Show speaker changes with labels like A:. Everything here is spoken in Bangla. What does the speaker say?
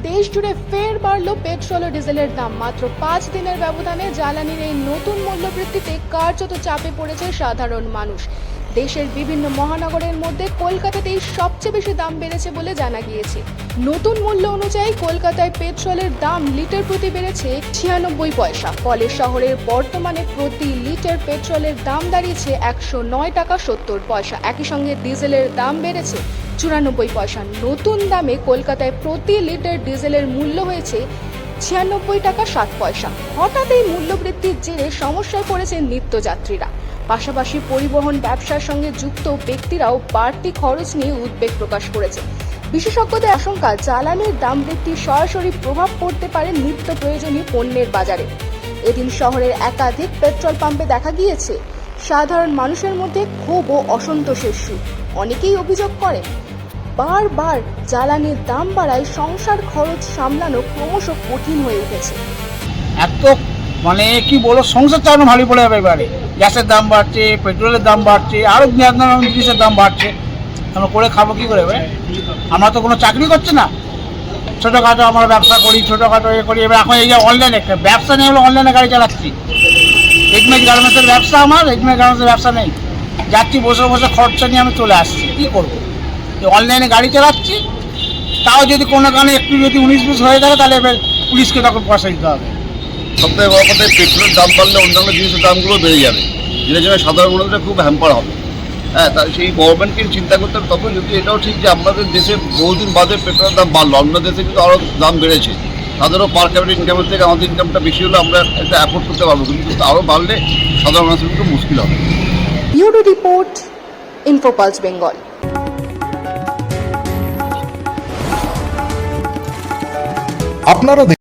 A: দেশ জুড়ে ফের বাড়ল পেট্রোল ও ডিজেলের দাম। মাত্র 5 দিনের ব্যবধানে জ্বালানির এই নতুন মূল্যবৃদ্ধিতে কার্যত চাপে পড়েছে সাধারণ মানুষ। দেশের বিভিন্ন মহানগরের মধ্যে কলকাতাতেই সবচেয়ে বেশি দাম বেড়েছে বলে জানা গিয়েছে। নতুন মূল্য অনুযায়ী কলকাতায় পেট্রোলের দাম লিটার প্রতি বেড়েছে 96 পয়সা। ফলে শহরের বর্তমানে প্রতি লিটার পেট্রোলের দাম দাঁড়িয়েছে 109 টাকা 70 পয়সা। একই সঙ্গে ডিজেলের দাম বেড়েছে 94 পয়সা। নতুন দামে কলকাতায় প্রতি লিটার ডিজেলের মূল্য হয়েছে 96 টাকা 7 পয়সা। হঠাৎ এই মূল্যবৃদ্ধির জেরে সমস্যায় পড়েছে নিত্যযাত্রীরা। পাশাপাশি পরিবহন ব্যবসার সঙ্গে যুক্ত ব্যক্তিরাও বাড়তি খরচ নিয়ে উদ্বেগ প্রকাশ করেছে। বিশেষজ্ঞদের আশঙ্কা, জ্বালানির দাম বৃদ্ধির সরাসরি প্রভাব পড়তে পারে নিত্য প্রয়োজনীয় পণ্যের বাজারে। এদিন শহরের একাধিক পেট্রোল পাম্পে দেখা গিয়েছে সাধারণ মানুষের মধ্যে ক্ষোভ ও অসন্তোষের সুর। অনেকেই অভিযোগ করেন, বারবার জ্বালানির দাম বাড়ায় সংসার খরচ সামলানো ক্রমশ কঠিন হয়ে উঠেছে।
B: এত কি বলো, সংসার চালানো ভালো পড়ে যাবে। এবারে গ্যাসের দাম বাড়ছে, পেট্রোলের দাম বাড়ছে, আরও নানান জিনিসের দাম বাড়ছে। আমরা করে খাবো কী করে? আমরা তো কোনো চাকরি করছি না, ছোটোখাটো আমরা ব্যবসা করি, ছোটোখাটো করি। এবার এখন এই যে অনলাইনে ব্যবসা নেই, হলো অনলাইনে গাড়ি চালাচ্ছি। এগমেজ গার্মেন্টসের ব্যবসা, আমার এগমেজ গার্মেন্টসের ব্যবসা নেই। যাচ্ছি বসে বসে খরচা নিয়ে আমি চলে আসছি। কী করবো? অনলাইনে গাড়ি চালাচ্ছি, তাও যদি কোনো কারণে একটু যদি 19-20 হয়ে থাকে, তাহলে এবার পুলিশকে তখন পয়সা দিতে হবে।
C: সবথেকে বড় কথা, পেট্রোলের দাম বাড়লে অন্যান্য জিনিসের দামগুলো বেড়ে যাবে, যেটার জন্য সাধারণ মানুষরা খুব হ্যাম্পার হবে। হ্যাঁ, তাই সেই গভর্নমেন্টকে চিন্তা করতে হবে। তবে যদি এটাও ঠিক যে আমাদের দেশে বহুদিন বাদে পেট্রোলের দাম বাড়লো, অন্য দেশে কিন্তু আরও দাম বেড়েছে। তাদেরও পার ক্যাপিটাল ইনকামের থেকে আমাদের ইনকামটা বেশি হলে আমরা এটা অ্যাফোর্ড করতে পারবো, কিন্তু আরও বাড়লে সাধারণ মানুষের কিন্তু মুশকিল হবে।
A: Bureau report, Infopulse Bengal.
D: আপনারা